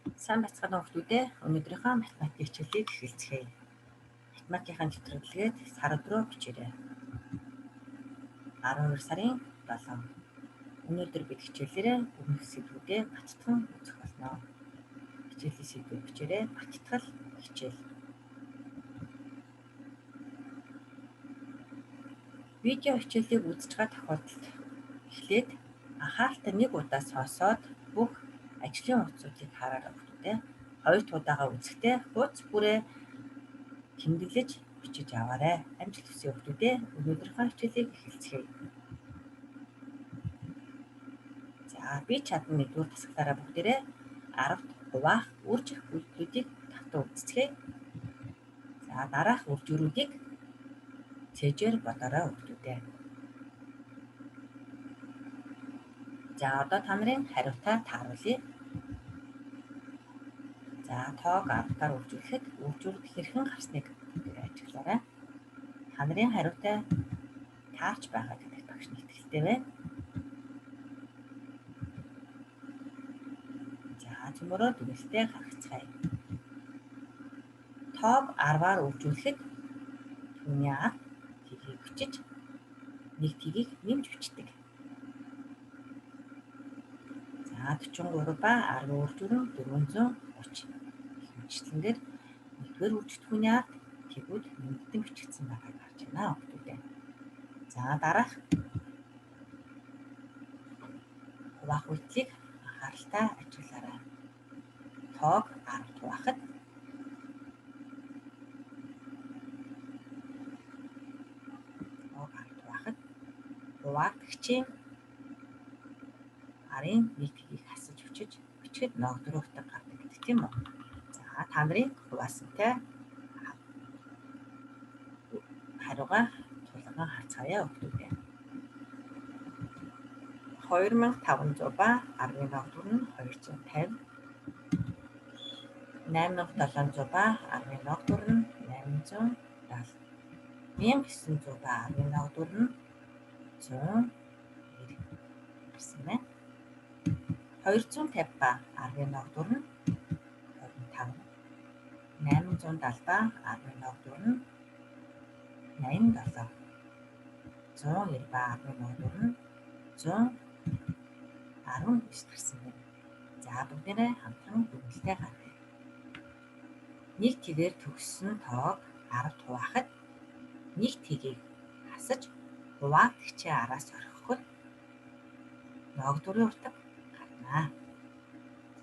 Сайн бацгаана хүүхдүүдээ. Өнөөдрийнхөө математикийн хичээлийг эхэлцгээе. Математикийн чиглэлгээд сар өдрөө бичээрэй. 12 сарын 7. Өнөөдөр бид хичээлээрээ өмнөх сэдвүүдээ баттган үзэх болно. Хичээлийн сэдвүүд бичээрэй. Баттгал хичээл. Видео хичээлийг үзэж байгаа тохиолдолд эхлээд анхааралтай нэг удаа сонсоод бүх ажлын утсуудыг хараарай хүүхдүүдээ. Хоёр удаагаа үзэхдээ хуудас бүрээ тэмдэглэж бичиж аваарай. Амжилт хүсье хүүхдүүдээ. Өнөөдрийнхөө хичээлийг эхэлцгээе. За би чадна нэгдүгээр дасгалаараа бүгдээрээ 10-т хуваах үржих үйлдэлүүдийг тавтан үздэцгээе. За дараах үржүүрүүдийг цээжээр бодоорой хүүхдүүдээ. За одоо та нарын хариутаа тааруулъя. За тоог 10-аар үржүүлэхэд үржүүрд хэрхэн гарсныг бүгдээрээ ажиглаарай. Та нарын хариутай таарч байгаа гэдэг багш нь итгэлтэй байна. За цөмөрөө дүгнэлтээ гаргацгаая. Тоог 10-аар үржүүлэхэд түүний ар тгийг бичиж нэг тгийг нэмж бичдэг. За 43 ба 10 үржүүрэн 430. Их мэтлэнгээр нэгдүгээр үржигдэхүүний ард тэгүүд нэмэгдэн бичигдсэн байгааг харж байна хүүхдүүдээ. За дараах хуваах үйлдэлийг анхааралтай ажиглаарай. Тоог 10 хуваахад хуваагдагчийн арын нэг тгийг хасаж бичихэд ноогдор утга гардаг гэдэг тийм үү? За та нарын хуваасантай хариугаа тулган харцгаая хүүхдүүдээ. 2500 ба 10-ийн ноогдор нь 250. 8700 ба 10-ийн ноогдор нь 870. 1900 ба 10-ийн ноогдор нь 190 гэсэн байна. 250 ба 10-ийн ноогдор нь 25. 870 ба 10-ийн ноогдор нь 87. 190 ба 10-ийн ноогдор нь 119 гэсэн байна. За бүгдээрээ хамтран дүгнэлтээ гаргая. Нэг тгээр төгссөн тоог 10 хуваахад нэг тгийг хасаж хуваагдагчийн араас орхиход ноогдурын утга гарна.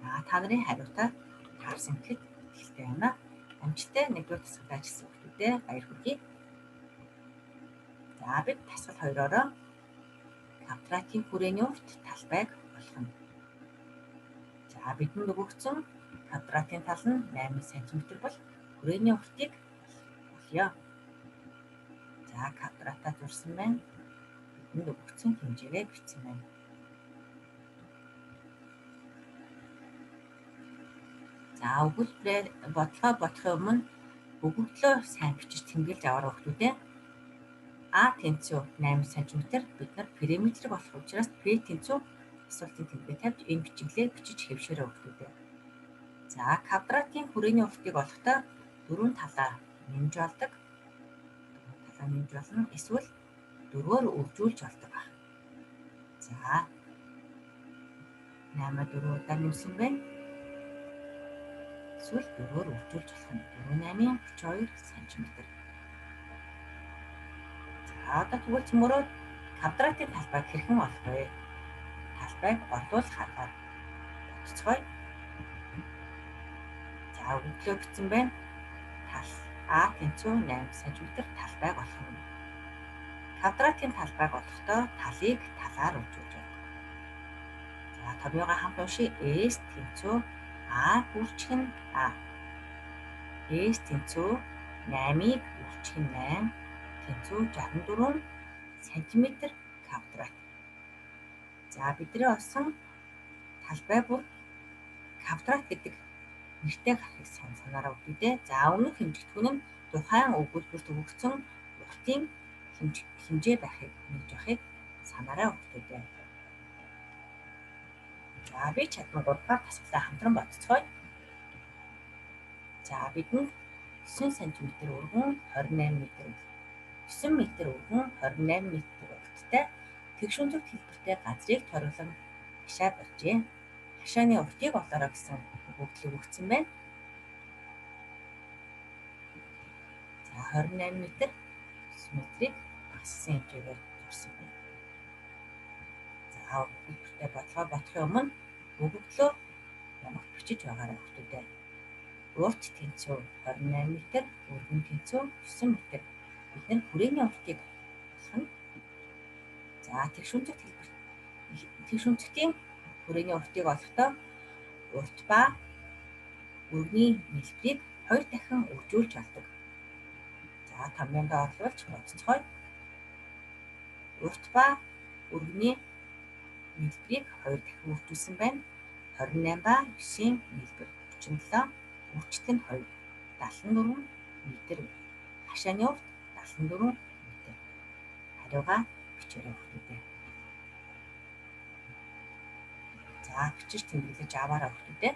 За та нарын хариутай таарсан гэхэд итгэлтэй байна. Амжилттай нэгдүгээр дасгалд ажилласан хүүхдүүдээ баяр хүргэе. За бид дасгал 2-ороо квадратын хүрээний урт талбайг олгоно. За бидэнд өгөгдсөн квадратын тал нь 8 см бол хүрээний уртыг олъё. За квадратаа зурсан байна. Бидэнд өгөгдсөн хэмжээгээ бичсэн байна. За өгүүлбэрээр бодлогоо бодохын өмнө өгөгдлөө сайн бичиж тэмдэглэж аваарай хүүхдүүдээ. А тэнцүү 8 см бид нар периметрийг олох учраас P тэнцүү асуултын тэмдэг тавьж энэ бичиглээ бичиж хэвшээрэй хүүхдүүдээ. За квадратын хүрээний уртыг олохдоо дөрвөн талаа нэмж болдог. Нэмж болно. Эсвэл 4-оор үржүүлж болдог байна. За 8-а 4 удаа нэмсэн байна. Эсвэл 4-оор үржүүлж болох нь 4 8-ийн 32 см. За одоо тэгвэл цөмөрөө квадратын талбайг хэрхэн олох вэ? Талбайг орлуулах аргаар бодцгоё. За өгөгдлөө бичсэн байна. Тал А тэнцүү 8 см талбайг олгоно. Квадратын талбайг олохдоо талыг талаар үржүүлж байна. За томьёогоо хамт уншия. S тэнцүү А бүрчиг нь А. S тэнцүү 8-ыг бүрчиг нь 8 тэнцүү 64 см квадрат. За бидний олсон талбай бүр квадрат гэдэг нэртэй гарахыг сайн санаарай хүүхдүүдээ. За өмнөх хэмжигдэхүүн нь тухайн өгүүлбэрт өгөгдсөн уртын хэмжээ байхыг нэгж явахыг санаарай хүүхдүүдээ. За би чадна 3 дахь дасгалаа хамтран бодцгоё. За бидэнд 9 см өргөн 28 м, 9 м өргөн 28 м урттай тэгш өнцөг хэлбэртэй газрыг ториглон хашаа барьжээ. Хашааны уртыг олоорой гэсэн өгөгдлийг өгсөн байна. За 28 м, 9 м-ийг багассан хэмжээгээр зурсан байна. За өгөгдлөө бодлого бодохын өмнө өгөгдлөө ямар бичиж байгаарай хүүхдүүдээ. Урт тэнцүү 28 м, өргөн тэнцүү 9 м. Бид нэр хүрээний уртыг олох нь. За тэгш өнцөгтийн хүрээний уртыг олохдоо урт ба өргөний нийлбэрийг 2 дахин өржүүлж олдог. За томьёондоо орлуулж бодцгоё. Урт ба өргөний нийлбэрийг 2 дахин өржүүлсэн байна. 28 ба 9-ийн нийлбэр 37, үржил нь 2, 74 м. Хашааны урт 74 м. Хариугаа бичээрэй хүүхдүүдээ. За бичиж тэмдэглэж аваарай хүүхдүүдээ.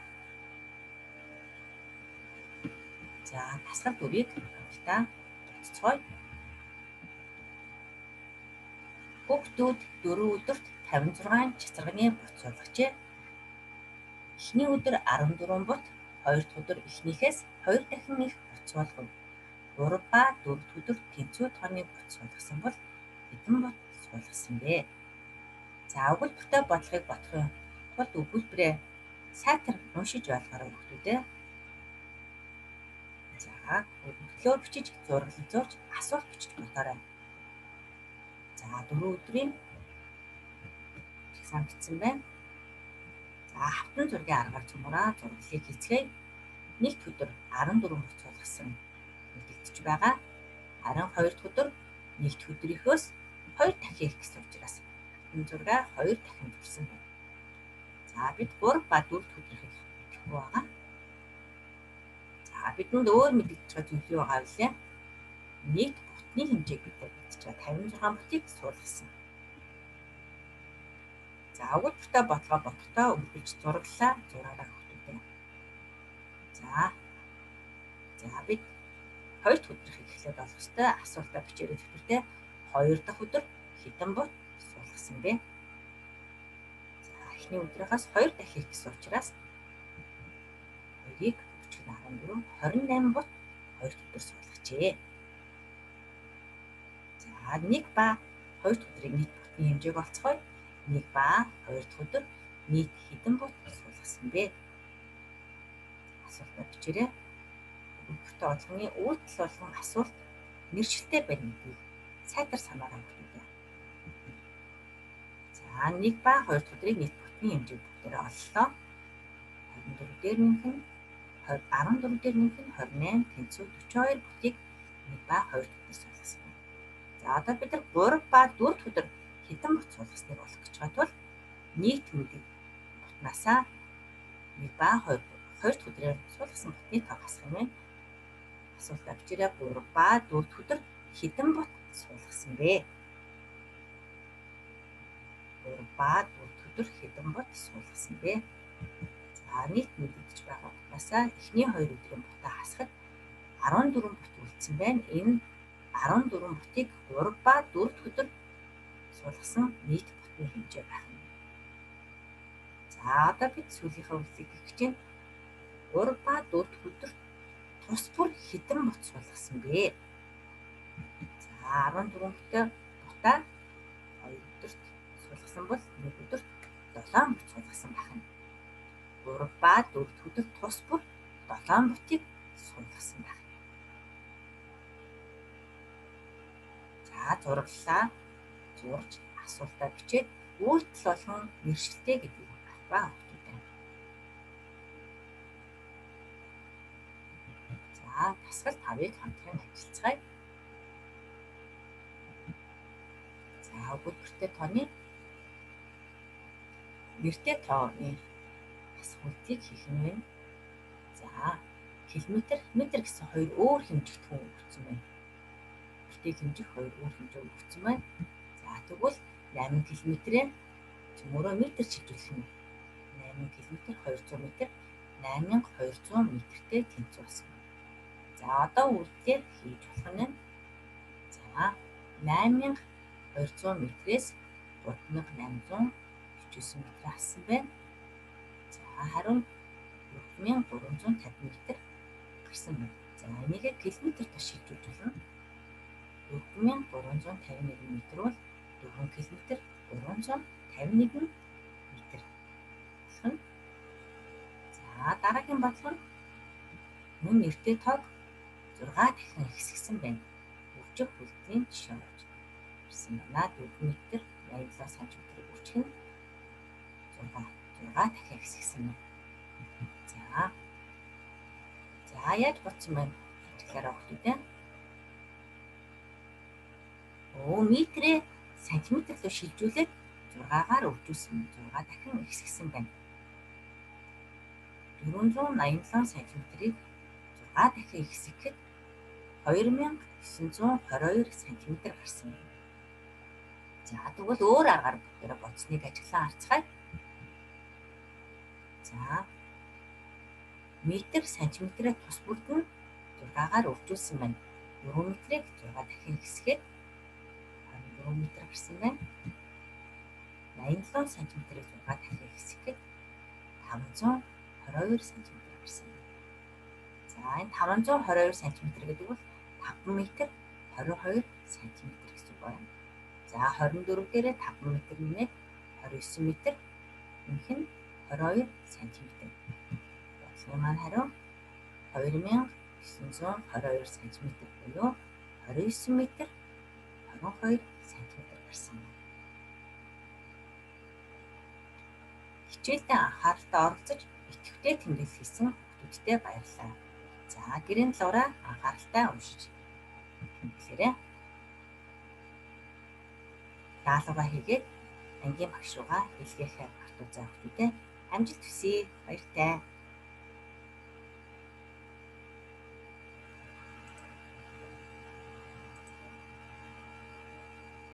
За дасгал дүрийг хамтдаа бодцгоё. Хүүхдүүд 4 өдөрт 56 цацрагны бут суулгажээ. Эхний өдөр 14 бут, 2 дахь өдөр эхнийхээс 2 дахин их бут суулгав. 3 ба 4 дахь өдөр тэнцүү тооны бут суулгасан бол хэдэн бут суулгасан бэ? За өгүүлбэртэй бодлогыг бодохын тулд өгүүлбэрээ сайтар уншиж ойлгоорой хүүхдүүдээ. За өгүүлбэрөө бичиж зураглал зурж асуулт бичиж бодоорой. За 4 өдрийн чагсаан бичсэн байна. За хавтан зургийн аргаар цөмөрөө зураглалыг хийцгээе. Нэгд өдөр 14 бут суулгасан мэдэгдэж байгаа. Харин 2 дахь өдөр нэгд өдрийнхөөс 2 дахин их гэсэн учраас хавтан зургаа 2 дахин зурсан байна. За бид 3 ба 4 дахь өдрийнхийг мэдэхгүй байгаа. За бидэнд өөр мэдэгдэж байгаа зүйл юу байгаа вэ? Нэгд бутны хэмжээг бид мэдчихэж байгаа 56 бутыг суулгасан. За өгүүлбэртэй бодлого бодохдоо үргэлж зураглалаа зураарай хүүхдүүдээ. За бид 2 дахь өдрийг эхлээд олох ёстой. Асуултаа бичээрэй төвлөртэй. 2 дахь өдөр хэдэн бут суулгасан бэ? За эхний өдрөөс 2 дахин их гэсэн учраас 2-ыг 14, 28 бут 2 дахь өдөр суулгажээ. За 1 ба 2 дахь өдрийн нийт бутны хэмжээг олцгоё. 1 ба 2 дахь өдөр нийт хэдэн бут суулгасан бэ? Асуултаа бичээрэй. Өгүүлбэртэй бодлогын үйлдэл болгон асуулт мэргэжилтэй байна гэдгийг сайтар санаарай хүүхдүүдээ. За 1 ба 2 дахь өдрийн нийт бутны хэмжээг бүгдээрээ оллоо. 24 дээр нэмэх нь 14 дээр нэмэх нь 28, тэнцүү 42 бутыг 1 ба 2 дахь өдөр суулгасан байна. За одоо бид нар 3 ба 4 дахь өдөр хэдэн бут суулгасныг олох гэж байгаа тул нийт мэдээ бутнаасаа 1 ба 2 дахь өдрөөр суулгасан бутны тоог хасах юм байна. Асуултаа бичээрэй. 3 ба 4 дахь өдөр хэдэн бут суулгасан бэ? 3 ба 4 дахь өдөр хэдэн бут суулгасан бэ? За нийт мэдэгдэж байгаа бутаасаа эхний 2 өдрийн бутаа хасахад 14 бут үлдсэн байна. Энэ 14 бутыг 3 ба 4 дахь өдөр суулгасан нийт бутны хэмжээ байх нь. За одоо бид сүүлийнхээ үйлсийг хийх гэж байна. 3 ба 4 дахь өдөр тус бүр хэдэн бут суулгасан бэ? За 14 бутаа 2 өдөрт суулгасан бол 1 өдөрт 7 бут суулгасан байх нь. 3 ба 4 дахь өдөр тус бүр 7 бутыг суулгасан байх нь. За зураглалаа зурж асуултаа бичээд үйлдэл болгон мэргэжилтэй гэдгийг аваа хүүхдүүдээ. За дасгал 5-ыг хамтран ажиллацгаая. За өгүүлбэртэй тооны нэртэй тооны асуултыг хийх нь байна. За километр, метр гэсэн хоёр өөр хэмжигдэхүүн өгсөн байна. Бутыг хэмжих хоёр өөр хэмжээ өгсөн байна. За тэгвэл 8 км-ээр цөмөрөө метр шилжүүлэх нь 8 км 200 м 8200 м-тэй тэнцүү болсон. За одоо үлдээд хийж болох нь за 8200 метрээс 3849 метр авсан байна. За харин 4350 метр гарсан байна. За энийг километрт шилжүүлж болно. 4351 метр бол 4 км 351 метр болно. За дараагийн бодлого нь мөн нэртэй тоог 6 дахин ихсгэсэн байна. Өвчих хөлтийн жишээ болж ирсэн байна. 4 метр 87 см өвчих нь 6 дахин ихсгэсэн байна. За яаж бодсон байна? Тэгэхээр охтуудаа метрээ сантиметр руу шилжүүлээд 6-аар өвчүүлсэн 6 дахин ихсгэсэн байна. 487 см-ийг 6 дахин ихсгэхэд 2922 см гарсан байна. За тэгвэл өөр аргаар бодсныг ажиглан харцгаая. За метр сантиметрээ тус бүрд нь 6-аар өвчүүлсэн байна. 4 метрийг 6 дахин ихсгээд 24 метр гарсан байна. 87 см-ийг 6 дахин ихсгэхэд 522 см гарсан байна. За энэ 522 см гэдэг бол 5 метр 22 см гэсэн үг байна. За 24 дээрээ 5 метр нэмээд 29 метр нэмэх нь 22 см. Бодлого маань хариу 2922 см буюу 29 метр 22 см гарсан байна. Хичээлдээ анхааралтай оролцож идэвхтэй тэмдэглэл хийсэн хүмүүстээ баярлалаа. За гэрийн лураа анхааралтай уншиж тэмдэглээрэй. Даалгавраа хийгээд ангийн багш руугаа илгээхээр мартаа за хүмүүстээ амжилт хүсье. Баяртай.